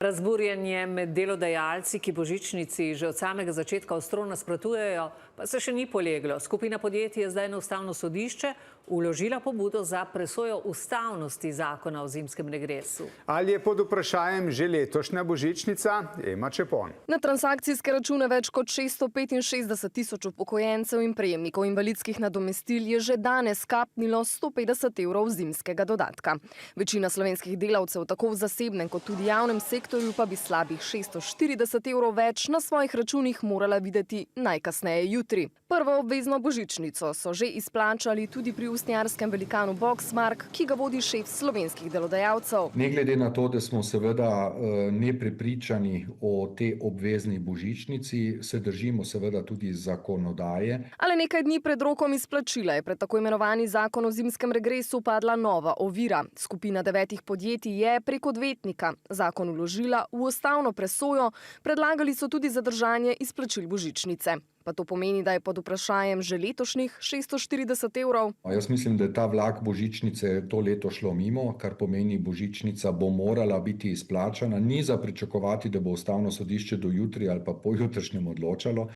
Razburjenje med delodajalci, ki božičnici že od samega začetka ostro nasprotujejo, pa se še ni poleglo. Skupina podjetij je zdaj na Ustavno sodišče vložila pobudo za presojo ustavnosti zakona o zimskem regresu. Ali je pod vprašanjem že letošnja božičnica? Ema Čepon. Na transakcijske račune več kot 665 tisoč upokojencev in prejemnikov invalidskih nadomestil je že danes kapnilo 150 evrov zimskega dodatka. Večina slovenskih delavcev, tako v zasebnem kot tudi javnem sektorju, pa bi slabih 640 evrov več na svojih računih morala videti najkasneje jutri. Prvo obvezno božičnico so že izplačali tudi pri usnjarskem velikanu Boxmark, ki ga vodi šef slovenskih delodajalcev. Ne glede na to, da smo seveda neprepričani o tej obvezni božičnici, se držimo seveda tudi zakonodaje. Ale nekaj dni pred rokom izplačila je pred tako imenovani zakon o zimskem regresu padla nova ovira. Skupina 9 podjetij je prek odvetnika zakon vložila v ustavno presojo, predlagali so tudi zadržanje izplačil božičnice. Pa to pomeni, da je pod vprašanjem že letošnjih 640 evrov. Jaz mislim, da je ta vlak božičnice to leto šlo mimo, kar pomeni, božičnica bo morala biti izplačana. Ni za pričakovati, da bo Ustavno sodišče do jutri ali pa pojutrišnjem odločalo.